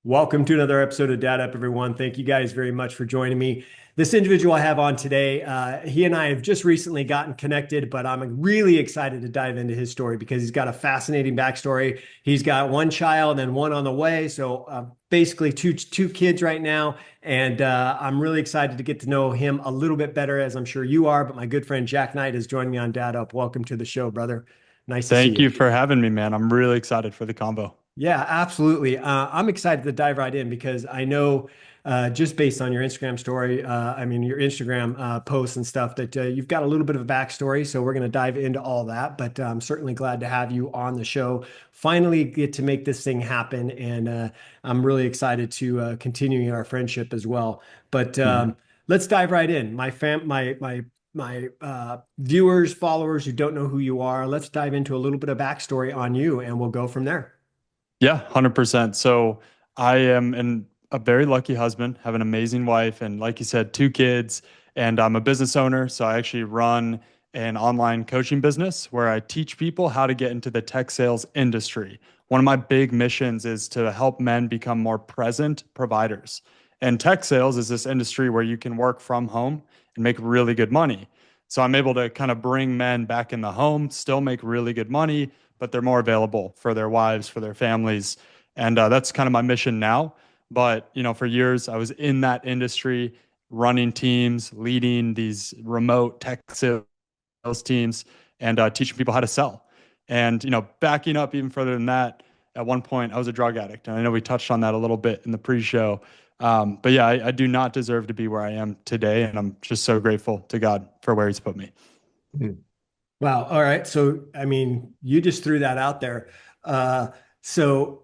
Welcome to another episode of Dad Up, everyone. Thank you guys very much for joining me. This individual I have on today, he and I have just recently gotten connected, but I'm really excited to dive into his story because he's got a fascinating backstory. He's got one child and one on the way, so basically two kids right now, and I'm really excited to get to know him a little bit better, as I'm sure you are. But my good friend Jack Knight is joining me on Dad Up. Welcome to the show, brother. Nice to see Thank you. you for having me, man. I'm really excited for the combo. Yeah, absolutely. I'm excited to dive right in because I know just based on your Instagram story, your Instagram posts and stuff, that you've got a little bit of a backstory. So we're going to dive into all that. But I'm certainly glad to have you on the show. Finally, get to make this thing happen. And I'm really excited to continue our friendship as well. But Mhm. let's dive right in. My viewers, followers who don't know who you are, let's dive into a little bit of backstory on you and we'll go from there. Yeah, 100%. So I am a very lucky husband, have an amazing wife, and like you said, two kids, and I'm a business owner. So I actually run an online coaching business where I teach people how to get into the tech sales industry. One of my big missions is to help men become more present providers. And tech sales is this industry where you can work from home and make really good money. So I'm able to kind of bring men back in the home, still make really good money, but they're more available for their wives, for their families. And that's kind of my mission now. But, for years, I was in that industry, running teams, leading these remote tech sales teams, and teaching people how to sell. And, backing up even further than that, at one point, I was a drug addict. And I know we touched on that a little bit in the pre show. But yeah, I do not deserve to be where I am today. And I'm just so grateful to God for where He's put me. Mhm. Wow. All right. So, you just threw that out there. So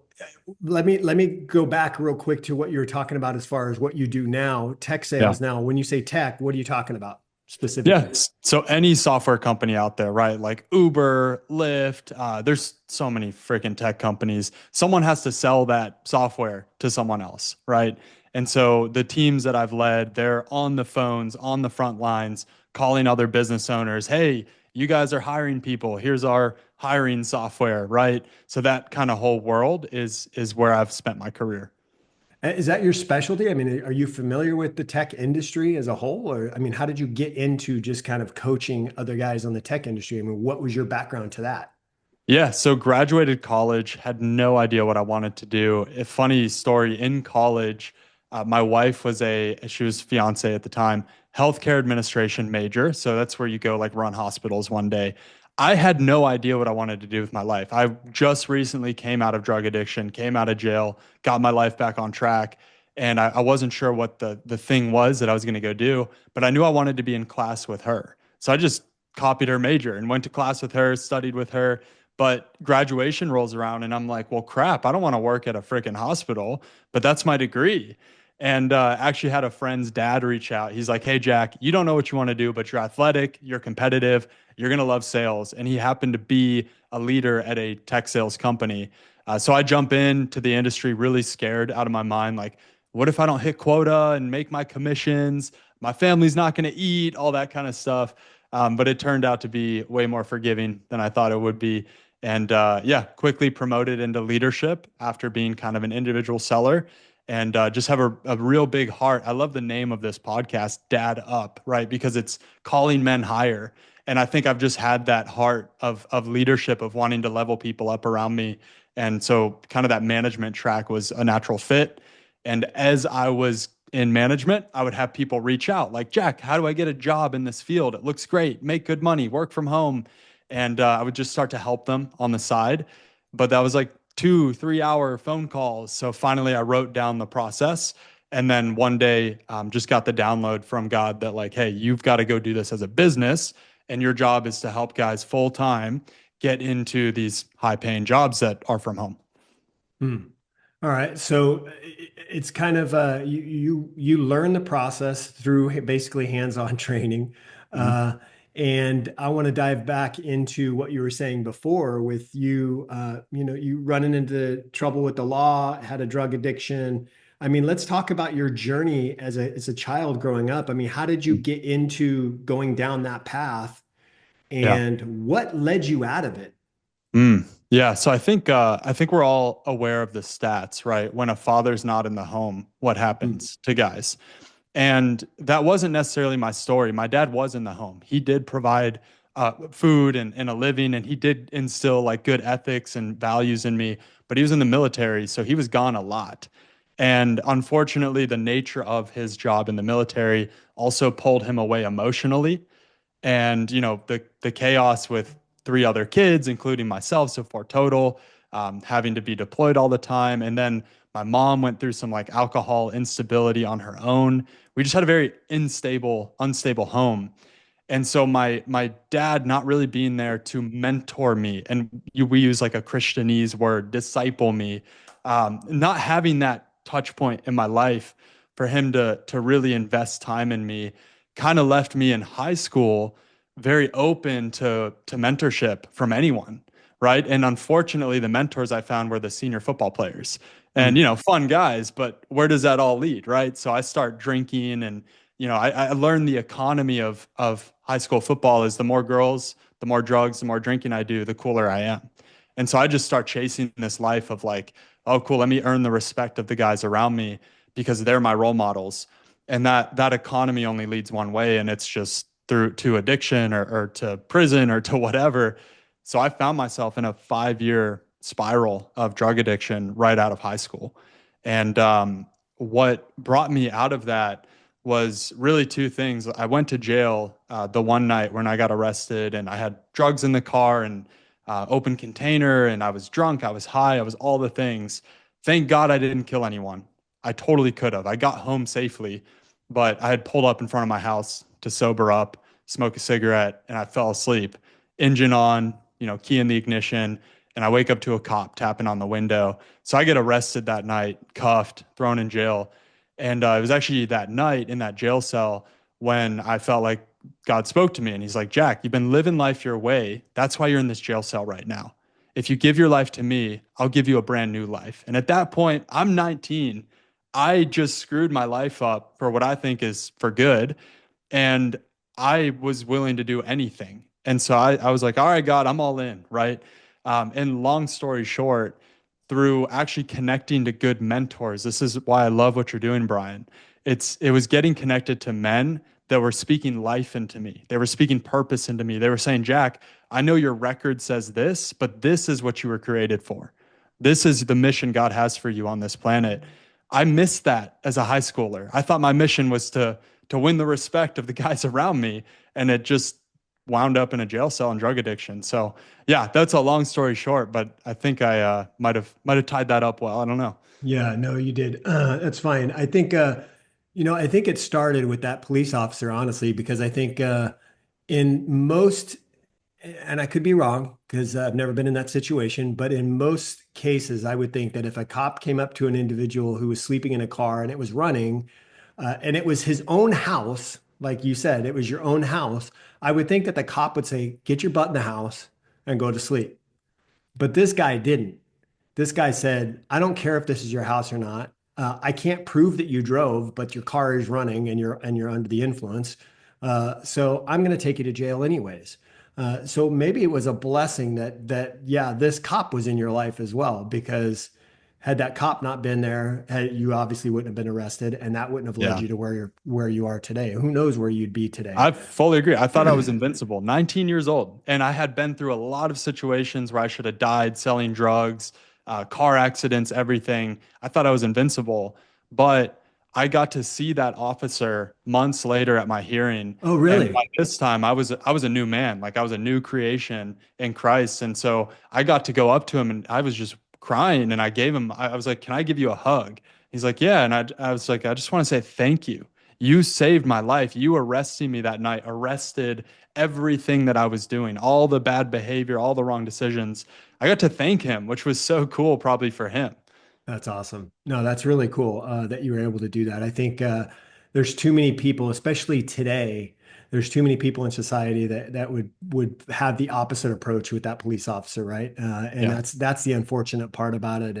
let me go back real quick to what you were talking about as far as what you do now, tech Yeah. sales. Now, when you say tech, what are you talking about specifically? Yes. So any software company out there, right? Like Uber, Lyft, there's so many freaking tech companies. Someone has to sell that software to someone else, right? And so the teams that I've led, they're on the phones, on the front lines, calling other business owners, hey, you guys are hiring people. Here's our hiring software, right? So that kind of whole world is where I've spent my career. Is that your specialty? I mean, are you familiar with the tech industry as a whole? Or, how did you get into just kind of coaching other guys on the tech industry? I mean, what was your background to that? Yeah, so graduated college, had no idea what I wanted to do. A funny story in college, my wife she was fiance at the time, healthcare administration major. So that's where you go like run hospitals one day. I had no idea what I wanted to do with my life. I just recently came out of drug addiction, came out of jail, got my life back on track. And I wasn't sure what the thing was that I was going to go do, but I knew I wanted to be in class with her. So I just copied her major and went to class with her, studied with her. But graduation rolls around and I'm like, well, crap, I don't want to work at a freaking hospital, but that's my degree. And actually had a friend's dad reach out. He's like, hey, Jack, you don't know what you want to do, but you're athletic, you're competitive, you're going to love sales. And he happened to be a leader at a tech sales company. So I jump into the industry really scared out of my mind. Like, what if I don't hit quota and make my commissions? My family's not going to eat, all that kind of stuff. But it turned out to be way more forgiving than I thought it would be. And yeah, quickly promoted into leadership after being kind of an individual seller and just have a real big heart. I love the name of this podcast, Dad Up, right? Because it's calling men higher. And I think I've just had that heart of leadership, of wanting to level people up around me. And so kind of that management track was a natural fit. And as I was in management, I would have people reach out like, Jack, how do I get a job in this field? It looks great, make good money, work from home. And I would just start to help them on the side. But that was like 2, 3 hour phone calls. So finally, I wrote down the process. And then one day, just got the download from God that, like, hey, you've got to go do this as a business. And your job is to help guys full time get into these high paying jobs that are from home. Hmm. All right. So it's kind of you learn the process through basically hands-on training. Mhm. Uh, and I want to dive back into what you were saying before with you, you running into trouble with the law, had a drug addiction. I mean, let's talk about your journey as a child growing up. I mean, how did you get into going down that path Yeah. and what led you out of it? Mm. Yeah, so I think we're all aware of the stats, right? When a father's not in the home, what Mm, happens to guys? And that wasn't necessarily my story. My dad was in the home. He did provide food and a living, and he did instill like good ethics and values in me. But he was in the military, so he was gone a lot. And unfortunately, the nature of his job in the military also pulled him away emotionally. And the chaos with three other kids, including myself, so four total, having to be deployed all the time, and then my mom went through some like alcohol instability on her own. We just had a very unstable home. And so my dad not really being there to mentor me, and we use like a Christianese word, disciple me, not having that touch point in my life for him to really invest time in me, kind of left me in high school very open to mentorship from anyone, right? And unfortunately, the mentors I found were the senior football players, and mm. fun guys, but where does that all lead, right? So I start drinking and I learned the economy of high school football is the more girls, the more drugs, the more drinking I do, the cooler I am. And so I just start chasing this life of like, oh, cool, let me earn the respect of the guys around me because they're my role models. And that economy only leads one way, and it's just through to addiction or to prison or to whatever. So I found myself in a 5 year spiral of drug addiction right out of high school. And what brought me out of that was really two things. I went to jail the one night when I got arrested, and I had drugs in the car and open container, and I was drunk, I was high, I was all the things. Thank God I didn't kill anyone. I totally could have. I got home safely, but I had pulled up in front of my house to sober up, smoke a cigarette, and I fell asleep. Engine on, key in the ignition, and I wake up to a cop tapping on the window. So I get arrested that night, cuffed, thrown in jail. And it was actually that night in that jail cell when I felt like God spoke to me and he's like, Jack, you've been living life your way. That's why you're in this jail cell right now. If you give your life to me, I'll give you a brand new life. And at that point, I'm 19. I just screwed my life up for what I think is for good. And I was willing to do anything. And so I was like, all right, God, I'm all in, right? And long story short, through actually connecting to good mentors, this is why I love what you're doing, Bryan. It was getting connected to men that were speaking life into me. They were speaking purpose into me. They were saying, Jack, I know your record says this, but this is what you were created for. This is the mission God has for you on this planet. I missed that as a high schooler. I thought my mission was to win the respect of the guys around me, and it just wound up in a jail cell and drug addiction. So yeah, that's a long story short, but I think I might have tied that up well. I don't know. Yeah, no, you did. That's fine. I think, I think it started with that police officer, honestly, because I think in most, and I could be wrong because I've never been in that situation, but in most cases, I would think that if a cop came up to an individual who was sleeping in a car and it was running, and it was his own house, like you said, it was your own house, I would think that the cop would say, "Get your butt in the house and go to sleep." But this guy didn't. This guy said, I don't care if this is your house or not. I can't prove that you drove, but your car is running and you're under the influence. So I'm going to take you to jail anyways. So maybe it was a blessing that yeah, this cop was in your life as well, because had that cop not been there, you obviously wouldn't have been arrested, and that wouldn't have led Yeah. you to where you are today. Who knows where you'd be today? I fully agree. I thought I was invincible, 19 years old, and I had been through a lot of situations where I should have died selling drugs, car accidents, everything. I thought I was invincible, but I got to see that officer months later at my hearing, Oh, and by really? this time I was a new man, like I was a new creation in Christ, and so I got to go up to him and I was just crying, and I was like, "Can I give you a hug?" He's like, "Yeah," and I was like, "I just want to say thank you. You saved my life. You arresting me that night, arrested everything that I was doing, all the bad behavior, all the wrong decisions. I got to thank him, which was so cool, probably for him." That's awesome. No, that's really cool that you were able to do that. I think there's too many people, especially today. There's too many people in society that would have the opposite approach with that police officer, right? And Yeah. that's the unfortunate part about it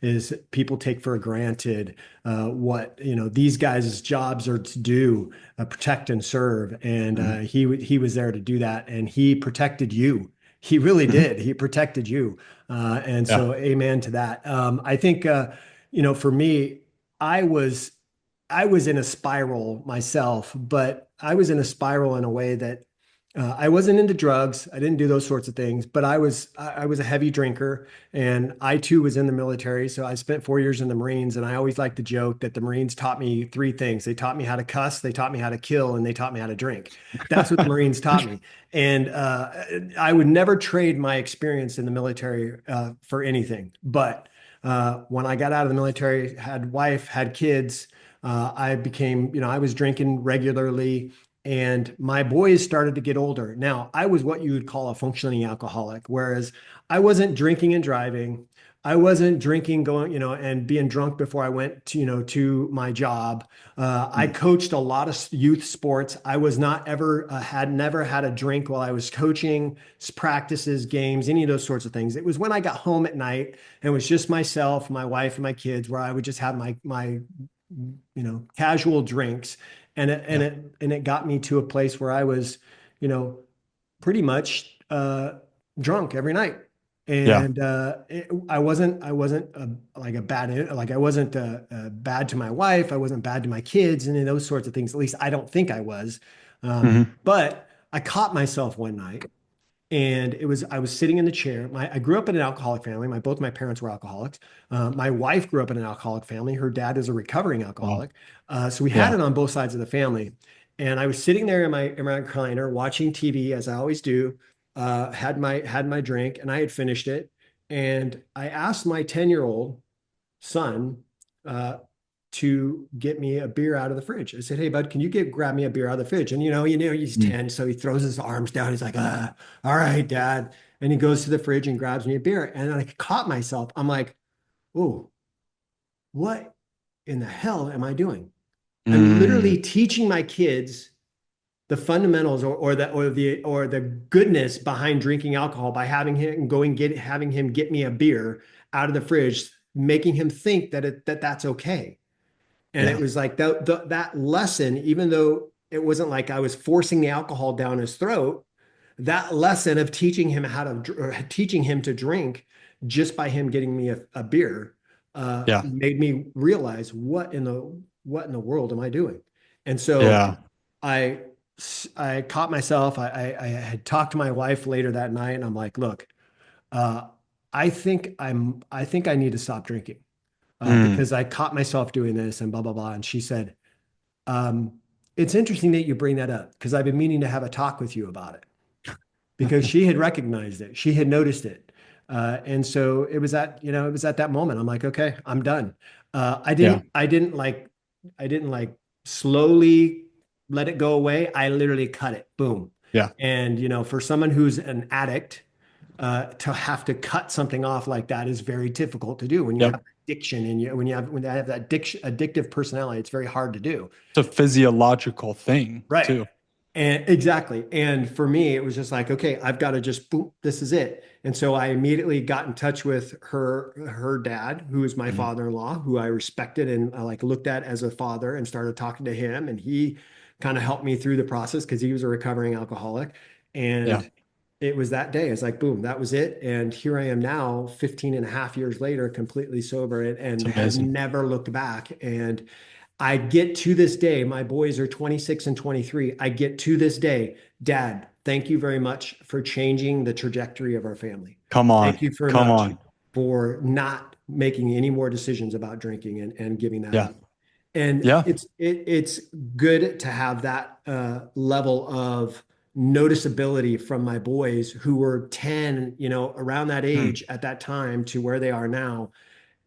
is people take for granted what these guys' jobs are to do, protect and serve. And Mhm. he was there to do that, and he protected you. He really Mhm. did. He protected you. And Yeah. so amen to that. I think, for me, I was, I was in a spiral myself, but I was in a spiral in a way that I wasn't into drugs. I didn't do those sorts of things, but I was a heavy drinker, and I too was in the military. So I spent 4 years in the Marines, and I always like to joke that the Marines taught me three things. They taught me how to cuss, they taught me how to kill, and they taught me how to drink. That's what the Marines taught me. And I would never trade my experience in the military for anything. But when I got out of the military, had wife, had kids, I became, I was drinking regularly, and my boys started to get older. Now, I was what you would call a functioning alcoholic, whereas I wasn't drinking and driving. I wasn't drinking, going, and being drunk before I went to, to my job. I Mm. coached a lot of youth sports. I was not ever, had never had a drink while I was coaching practices, games, any of those sorts of things. It was when I got home at night and it was just myself, my wife, and my kids, where I would just have my casual drinks, and Yeah. it got me to a place where I was, you know, pretty much drunk every night. Yeah. And I wasn't like a bad, like I wasn't bad to my wife. I wasn't bad to my kids, and those sorts of things. At least I don't think I was. Hmm. But I caught myself one night, and I was sitting in the chair. I grew up in an alcoholic family. Both my parents were alcoholics. My wife grew up in an alcoholic family. Her dad is a recovering Wow. alcoholic. So we had Yeah. it on both sides of the family. And I was sitting there in my recliner watching TV, as I always do. Had my drink, and I had finished it. And I asked my 10-year-old son uh, to get me a beer out of the fridge. I said, "Hey, bud, can you grab me a beer out of the fridge?" And he's Mm. 10, so he throws his arms down. He's like, all right, dad. And he goes to the fridge and grabs me a beer. And I caught myself. I'm like, oh, what in the hell am I doing? I'm Mm. literally teaching my kids the fundamentals, or the goodness behind drinking alcohol, by having him get me a beer out of the fridge, making him think that's okay. And it Yeah. was like that lesson, even though it wasn't like I was forcing the alcohol down his throat, that lesson of teaching him to drink just by him getting me a beer Yeah. made me realize what in the world am I doing? And so Yeah. I I caught myself. I had talked to my wife later that night, and I'm like, look, uh, I think I need to stop drinking Mm. because I caught myself doing this and blah blah blah. And she said, um, "It's interesting that you bring that up because I've been meaning to have a talk with you about it." Because she had recognized it, she had noticed it, and so it was at that moment. I'm like, okay, I'm done. I Yeah. didn't, I didn't like, I didn't like slowly let it go away. I literally cut it, boom. Yeah. And for someone who's an addict, to have to cut something off like that is very difficult to do when you Yep. have addiction and when you have that addictive personality. It's very hard to do. It's a physiological thing Right. too. And exactly. And for me, it was just like, okay, I've got to just boom, this is it. And so I immediately got in touch with her dad, who is my Mhm. father-in-law, who I respected and I like looked at as a father, and started talking to him. And he kind of helped me through the process because he was a recovering alcoholic. Yeah. And it was that day. It's like, boom, that was it. And here I am now, 15 and a half years later, completely sober, and It's have amazing. never looked back. And I get to this day, my boys are 26 and 23. I get to this day, Dad, thank you very much for changing the trajectory of our family. Come on. Thank you very Come much on. for not making any more decisions about drinking and giving that Yeah. up. And Yeah. it's good to have that level of noticeability from my boys who were 10, around that Mm. age at that time to where they are now,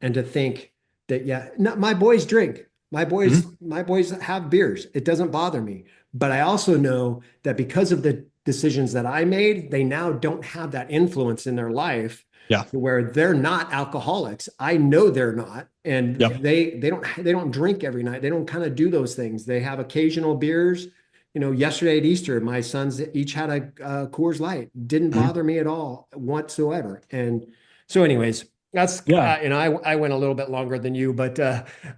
and to think that, yeah, no, my boys drink, Mhm. my boys have beers, it doesn't bother me. But I also know that because of the decisions that I made, they now don't have that influence in their life Yeah. to where they're not alcoholics. I know they're not, and Yep. they don't drink every night. They don't kind of do those things. They have occasional beers. Yesterday at Easter, my sons each had a Coors Light. Didn't Mhm. bother me at all whatsoever. And so, anyways, that's Yeah. I went a little bit longer than you, but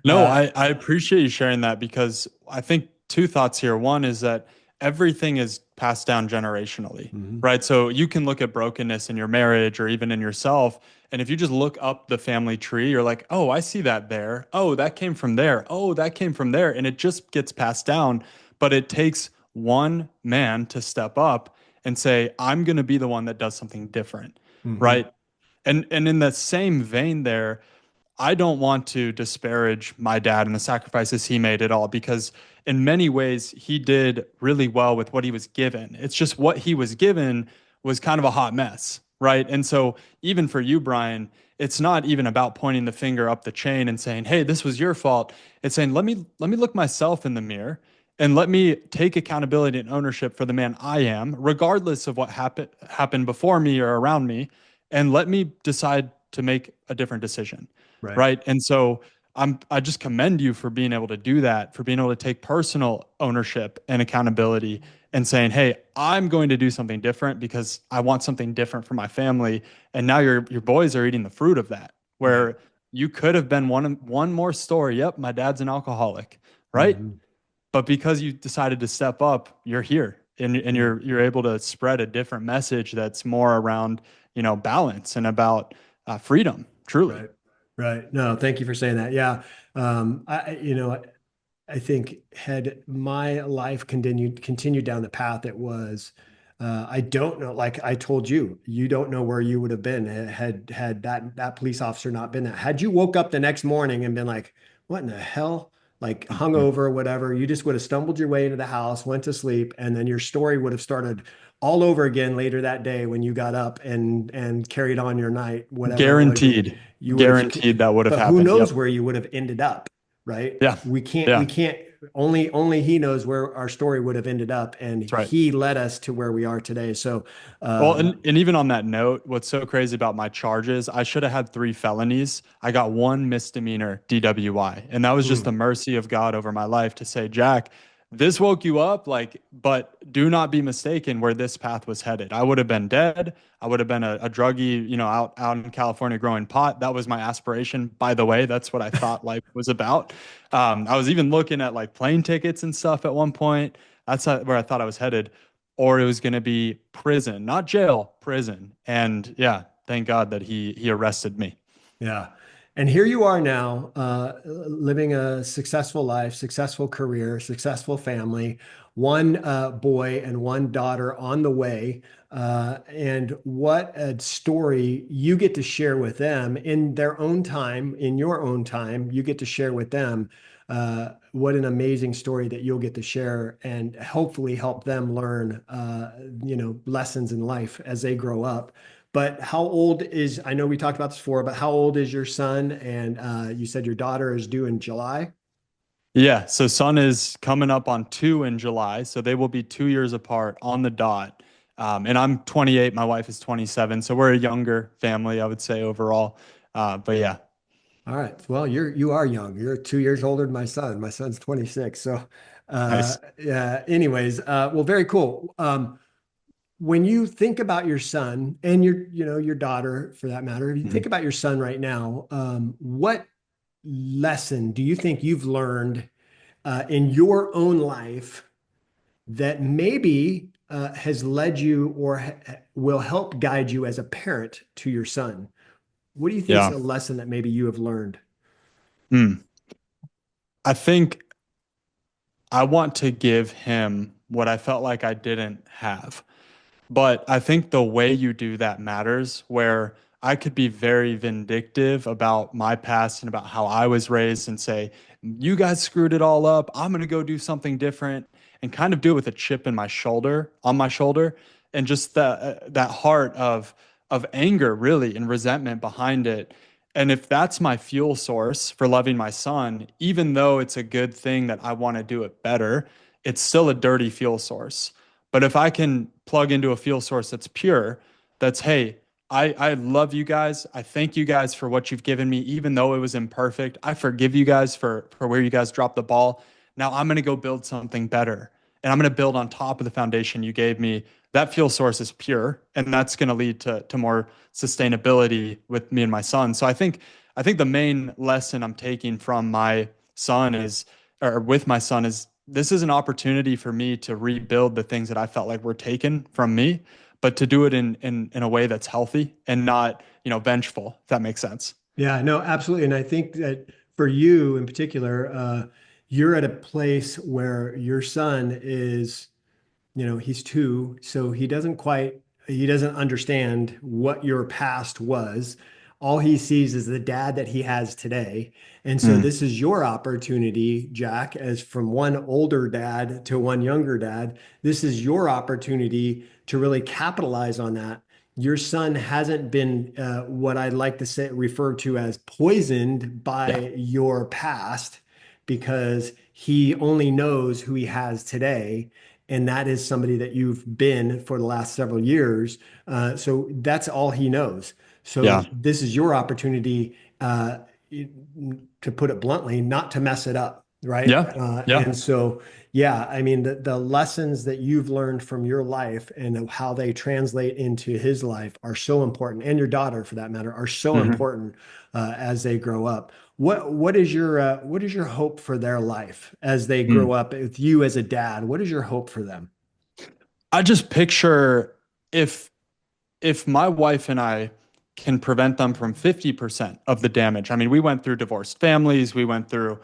No, I appreciate you sharing that because I think two thoughts here. One is that everything is passed down generationally, Hmm. right? So you can look at brokenness in your marriage or even in yourself. And if you just look up the family tree, you're like, oh, I see that there. Oh, that came from there. Oh, that came from there. And it just gets passed down. But it takes one man to step up and say, I'm going to be the one that does something different, Hmm. right? And in that same vein there, I don't want to disparage my dad and the sacrifices he made at all because in many ways he did really well with what he was given. It's just what he was given was kind of a hot mess, right? And so even for you, Bryan, it's not even about pointing the finger up the chain and saying, "Hey, this was your fault." It's saying, "Let me look myself in the mirror and let me take accountability and ownership for the man I am, regardless of what happened before me or around me, and let me decide to make a different decision." Right. Right. And so I just commend you for being able to do that, for being able to take personal ownership and accountability and saying, "Hey, I'm going to do something different because I want something different for my family." And now your boys are eating the fruit of that, Right. where you could have been one more story. Yep, my dad's an alcoholic, right? Hmm. But because you decided to step up, you're here and Yeah. you're able to spread a different message that's more around, balance and about freedom, truly. Right. Right. No, thank you for saying that. Yeah. I think had my life continued down the path it was, I don't know. Like I told you, you don't know where you would have been had that police officer not been there. Had you woke up the next morning and been like, "What in the hell?" Like Mhm. hungover, whatever, you just would have stumbled your way into the house, went to sleep, and then your story would have started all over again later that day when you got up and carried on your night, whatever it was Guaranteed, you would have. guaranteed that would have But who happened. knows Yep. where you would have ended up, right? Yeah. We Yeah. can't only he knows where our story would have ended up, and That's right. he led us to where we are today. So Well, um and even on that note, what's so crazy about my charges, I should have had three felonies. I got one misdemeanor DWI. And that was just the mm, mercy of God over my life to say, Jack, this woke you up, like, but do not be mistaken where this path was headed. I would have been dead. I would have been a druggie, out in California growing pot. That was my aspiration. By the way, that's what I thought life was about. I was even looking at like plane tickets and stuff at one point. That's where I thought I was headed, or it was going to be prison, not jail, prison. And yeah, thank God that he arrested me. yeah. And here you are now, living a successful life, successful career, successful family, one boy and one daughter on the way. And what a story you get to share with them in their own time, in your own time. You get to share with them. What an amazing story that you'll get to share and hopefully help them learn, lessons in life as they grow up. But how old is, I know we talked about this before, but how old is your son? And you said your daughter is due in July. Yeah, so son is coming up on 2 in July, so they will be 2 years apart on the dot. And I'm 28, my wife is 27, so we're a younger family, I would say overall. But yeah, All right. Well, you are young. You're 2 years older than my son. My son's 26. So nice. yeah, anyways, well, very cool. When you think about your son and your daughter for that matter, if you Mhm. think about your son right now, what lesson do you think you've learned in your own life that maybe has led you or will help guide you as a parent to your son? What do you think is Yeah. a lesson that maybe you have learned? Hmm. I think I want to give him what I felt like I didn't have. But I think the way you do that matters, where I could be very vindictive about my past and about how I was raised and say, you guys screwed it all up. I'm going to go do something different and kind of do it with a chip in my shoulder, on my shoulder, and just that heart of anger really and resentment behind it. And if that's my fuel source for loving my son, even though it's a good thing that I want to do it better, it's still a dirty fuel source. But if I can plug into a fuel source that's pure, that's, hey, I love you guys. I thank you guys for what you've given me, even though it was imperfect. I forgive you guys for where you guys dropped the ball. Now I'm going to go build something better. And I'm going to build on top of the foundation you gave me. That fuel source is pure. And that's going to lead to more sustainability with me and my son. So I think the main lesson I'm taking from my son is, or with my son is this is an opportunity for me to rebuild the things that I felt like were taken from me, but to do it in a way that's healthy and not, vengeful, if that makes sense. Yeah, no, absolutely. And I think that for you in particular, you're at a place where your son is, he's two, so he doesn't understand what your past was. All he sees is the dad that he has today. And so Mm, this is your opportunity, Jack, as from one older dad to one younger dad. This is your opportunity to really capitalize on that. Your son hasn't been what I'd like to say refer to as poisoned yeah. by your past because he only knows who he has today, and that is somebody that you've been for the last several years. So that's all he knows. Yeah. So this is your opportunity, to put it bluntly, not to mess it up, right? Yeah. And Yeah. so, yeah, I mean, the lessons that you've learned from your life and how they translate into his life are so important, and your daughter, for that matter, are so Mhm. important as they grow up. What is your hope for their life as they grow Mm. up with you as a dad? What is your hope for them? I just picture if if my wife and I can prevent them from 50% of the damage. I mean, we went through divorced families, we went through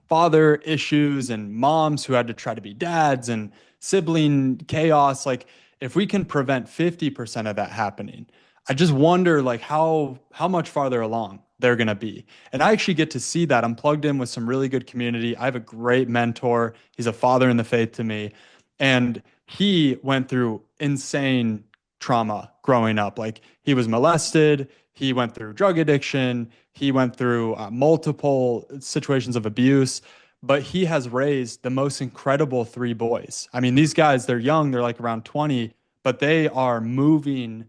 father issues and moms who had to try to be dads and sibling chaos. Like, if we can prevent 50% of that happening, I just wonder like how much farther along they're going to be. And I actually get to see that. I'm plugged in with some really good community. I have a great mentor. He's a father in the faith to me. And he went through insane trauma growing up. Like, he was molested, he went through drug addiction, he went through multiple situations of abuse, but he has raised the most incredible three boys. I mean, these guys, they're young, they're like around 20, but they are moving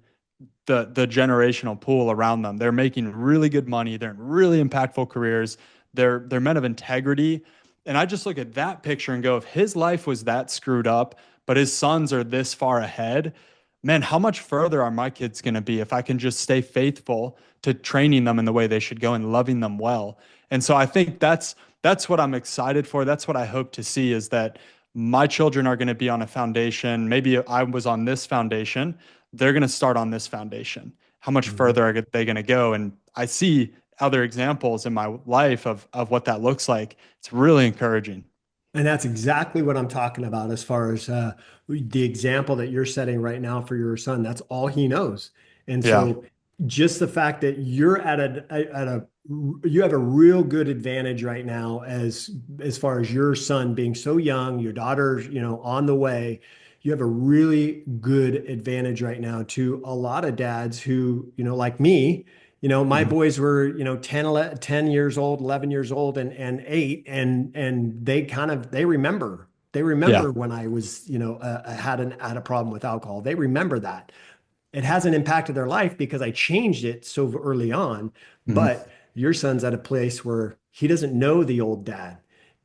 the generational pool around them. They're making really good money. They're in really impactful careers. They're men of integrity. And I just look at that picture and go, if his life was that screwed up, but his sons are this far ahead, man, how much further are my kids going to be if I can just stay faithful to training them in the way they should go and loving them well? And so I think that's what I'm excited for. That's what I hope to see, is that my children are going to be on a foundation. Maybe I was on this foundation, they're going to start on this foundation. How much Mhm. further are they going to go? And I see other examples in my life of what that looks like. It's really encouraging. And that's exactly what I'm talking about as far as the example that you're setting right now for your son. That's all he knows. And Yeah. so just the fact that you're you have a real good advantage right now as far as your son being so young, your daughter, on the way. You have a really good advantage right now to a lot of dads who, like me, my Mhm. boys were, 10, 11, 10 years old, 11 years old and 8, and they remember. They Yeah. remember when I was, had a problem with alcohol. They remember that. It hasn't impacted their life because I changed it so early on. Mhm. But your son's at a place where he doesn't know the old dad.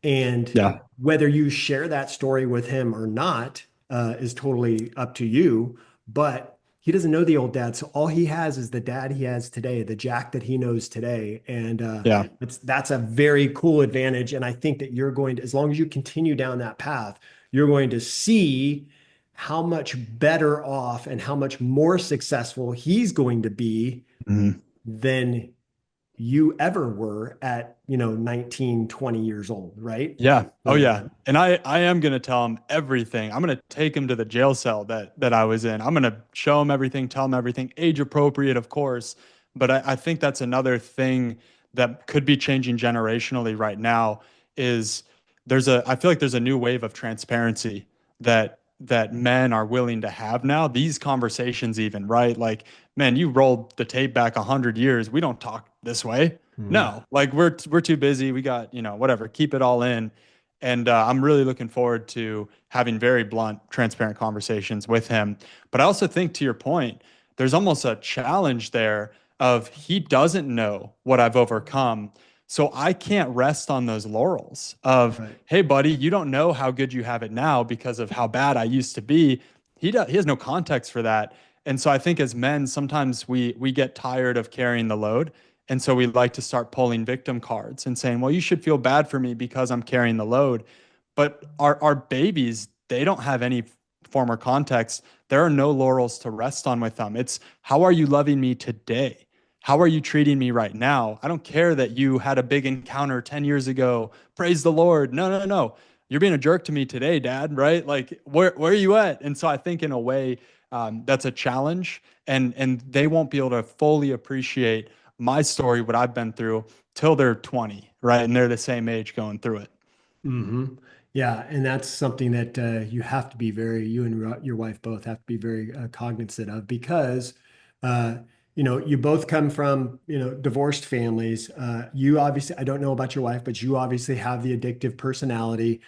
And Yeah. whether you share that story with him or not is totally up to you. But he doesn't know the old dad. So all he has is the dad he has today, the Jack that he knows today. And Yeah. that's a very cool advantage. And I think that you're going to, as long as you continue down that path, you're going to see how much better off and how much more successful he's going to be Mhm. than you ever were at, 19, 20 years old, right? Yeah. Oh So, yeah. And I am gonna tell him everything. I'm gonna take him to the jail cell that I was in. I'm gonna show him everything, tell him everything, age appropriate, of course. But I think that's another thing that could be changing generationally right now is I feel like there's a new wave of transparency that men are willing to have now. These conversations even, right? Like, man, you rolled the tape back 100 years. We don't talk this way. mhm. No, like we're too busy. We got, whatever, keep it all in. And I'm really looking forward to having very blunt, transparent conversations with him. But I also think, to your point, there's almost a challenge there of he doesn't know what I've overcome. So I can't rest on those laurels of, Right. hey, buddy, you don't know how good you have it now because of how bad I used to be. He has no context for that. And so I think as men, sometimes we get tired of carrying the load. And so we like to start pulling victim cards and saying, well, you should feel bad for me because I'm carrying the load. But our babies, they don't have any form or context. There are no laurels to rest on with them. It's how are you loving me today? How are you treating me right now? I don't care that you had a big encounter 10 years ago. Praise the Lord. No, no, no. You're being a jerk to me today, Dad, right? Like, where are you at? And so I think in a way, that's a challenge, and they won't be able to fully appreciate my story, what I've been through, till they're 20, right? And they're the same age going through it. Hmm. Yeah, and that's something that you have to be very, you and your wife both have to be very cognizant of because, uh, you both come from, divorced families. You obviously, I don't know about your wife, but you obviously have the addictive personality.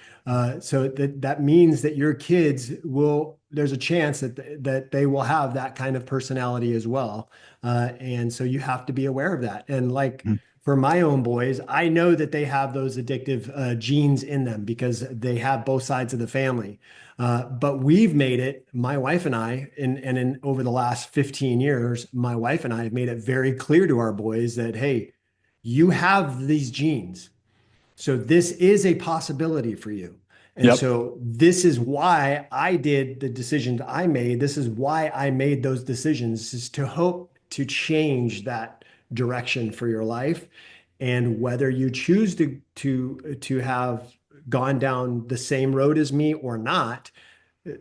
So that means that your kids will, there's a chance that they will have that kind of personality as well. And so you have to be aware of that. And like, Mhm. for my own boys, I know that they have those addictive genes in them because they have both sides of the family. But we've made it, my wife and I, and in over the last 15 years, my wife and I have made it very clear to our boys that, hey, you have these genes. So this is a possibility for you. And Yep. so this is why I did the decisions I made. This is why I made those decisions is to hope to change that direction for your life. And whether you choose to have gone down the same road as me or not,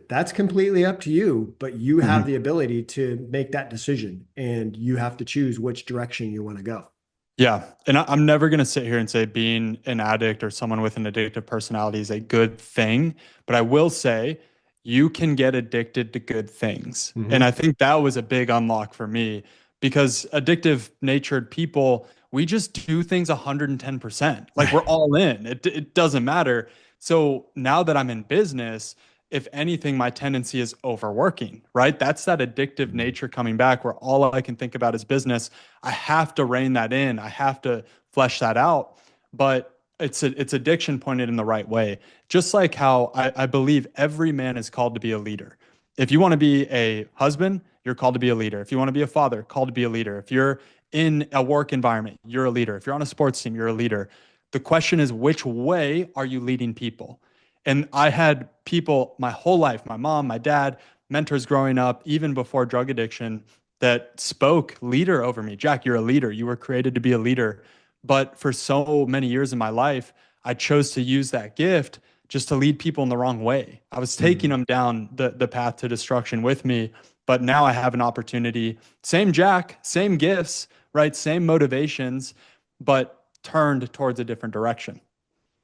that's completely up to you. But you have Mhm. the ability to make that decision and you have to choose which direction you want to go. Yeah. And I'm never going to sit here and say being an addict or someone with an addictive personality is a good thing. But I will say you can get addicted to good things. And I Hmm. think that was a big unlock for me because addictive natured people, we just do things 110%. Like we're all in, it doesn't matter. So now that I'm in business, if anything, my tendency is overworking, right? That's that addictive nature coming back where all I can think about is business. I have to rein that in. I have to flesh that out. But it's addiction pointed in the right way. Just like how I believe every man is called to be a leader. If you want to be a husband, you're called to be a leader. If you want to be a father, called to be a leader. If you're in a work environment, you're a leader. If you're on a sports team, you're a leader. The question is, which way are you leading people? And I had people my whole life, my mom, my dad, mentors growing up, even before drug addiction, that spoke leader over me. Jack, you're a leader. You were created to be a leader. But for so many years in my life, I chose to use that gift just to lead people in the wrong way. I was taking Hmm. them down the path to destruction with me. But now I have an opportunity, same Jack, same gifts, right? Same motivations, but turned towards a different direction.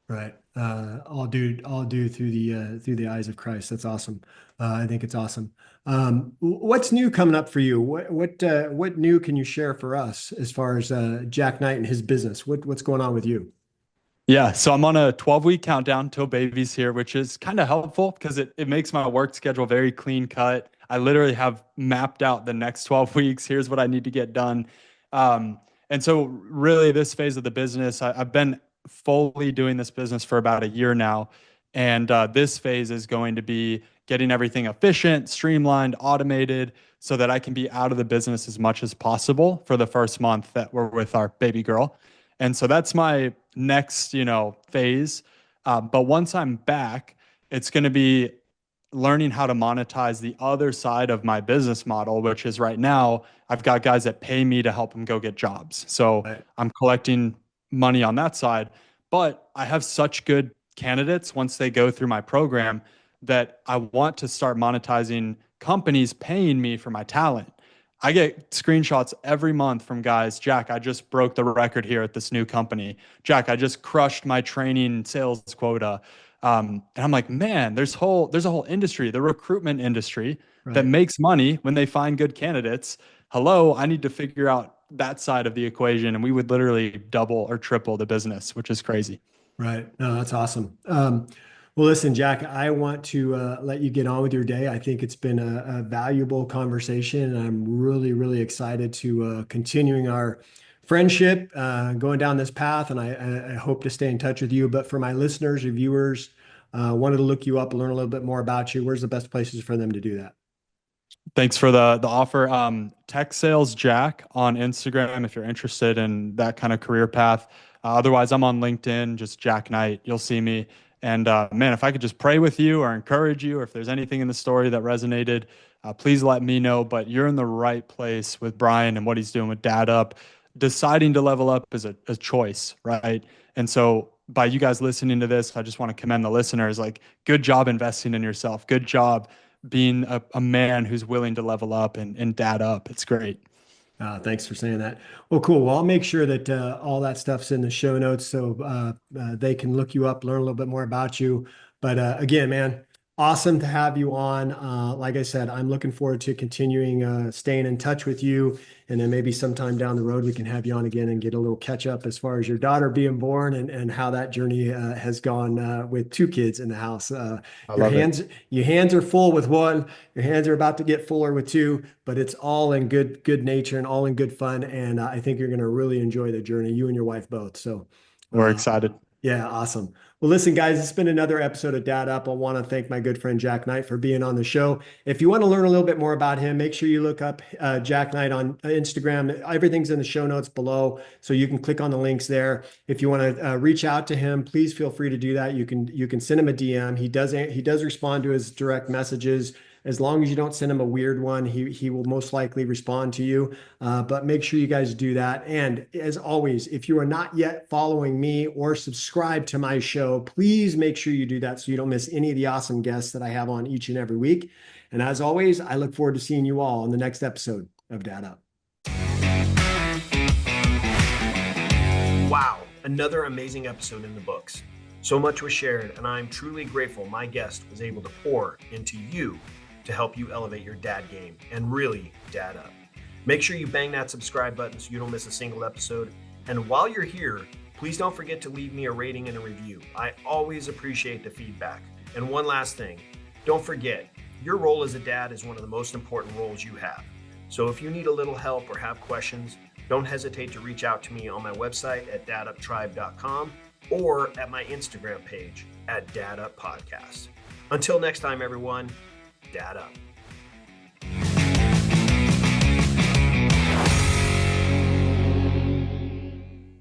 Right. All due through the eyes of Christ. That's awesome. I think it's awesome. What's new coming up for you? What new can you share for us as far as Jack Knight and his business? What's going on with you? Yeah, so I'm on a 12-week countdown till baby's here, which is kind of helpful because it makes my work schedule very clean cut. I literally have mapped out the next 12 weeks. Here's what I need to get done. And so, really, this phase of the business, I've been fully doing this business for about a year now. And this phase is going to be getting everything efficient, streamlined, automated, so that I can be out of the business as much as possible for the first month that we're with our baby girl. And so that's my next, phase. But once I'm back, it's going to be learning how to monetize the other side of my business model, which is right now I've got guys that pay me to help them go get jobs. So Right. I'm collecting money on that side, but I have such good candidates once they go through my program that I want to start monetizing companies paying me for my talent. I get screenshots every month from guys. Jack, I just broke the record here at this new company. Jack, I just crushed my training sales quota. And I'm like, man, there's a whole industry, the recruitment industry, that Right. makes money when they find good candidates. Hello, I need to figure out that side of the equation, and we would literally double or triple the business, which is crazy. Right. No, that's awesome. Well, listen, Jack, I want to let you get on with your day. I think it's been a valuable conversation, and I'm really, really excited to continuing our friendship, going down this path. And I hope to stay in touch with you. But for my listeners or viewers, wanted to look you up, learn a little bit more about you. Where's the best places for them to do that? Thanks for the offer. Tech Sales Jack on Instagram if you're interested in that kind of career path. Otherwise, I'm on LinkedIn, just Jack Knight. You'll see me. And man, if I could just pray with you or encourage you, or if there's anything in the story that resonated, please let me know. But you're in the right place with Bryan and what he's doing with Dad Up. Deciding to level up is a choice, right? And so by you guys listening to this, I just want to commend the listeners. Like, good job investing in yourself. Good job being a man who's willing to level up and Dad Up. It's great. Thanks for saying that. Well, cool. Well, I'll make sure that all that stuff's in the show notes so they can look you up, learn a little bit more about you. But again, man, awesome to have you on. Like I said, I'm looking forward to continuing staying in touch with you. And then maybe sometime down the road, we can have you on again and get a little catch up as far as your daughter being born and how that journey has gone with two kids in the house. I love it. Your hands are full with one, your hands are about to get fuller with two, but it's all in good nature and all in good fun. And I think you're going to really enjoy the journey, you and your wife both. So, We're uh, excited. yeah, awesome. Well, listen, guys, it's been another episode of Dad Up. I want to thank my good friend Jack Knight for being on the show. If you want to learn a little bit more about him, make sure you look up Jack Knight on Instagram. Everything's in the show notes below, so you can click on the links there. If you want to reach out to him, please feel free to do that. You can send him a DM. He does respond to his direct messages. As long as you don't send him a weird one, he will most likely respond to you. But make sure you guys do that. And as always, if you are not yet following me or subscribed to my show, please make sure you do that so you don't miss any of the awesome guests that I have on each and every week. And as always, I look forward to seeing you all on the next episode of Dad Up. Wow, another amazing episode in the books. So much was shared, and I'm truly grateful my guest was able to pour into you to help you elevate your dad game and really dad up. Make sure you bang that subscribe button so you don't miss a single episode. And while you're here, please don't forget to leave me a rating and a review. I always appreciate the feedback. And one last thing, don't forget, your role as a dad is one of the most important roles you have. So if you need a little help or have questions, don't hesitate to reach out to me on my website at daduptribe.com or at my Instagram page at Dad Up Podcast. Until next time, everyone, Dad Up.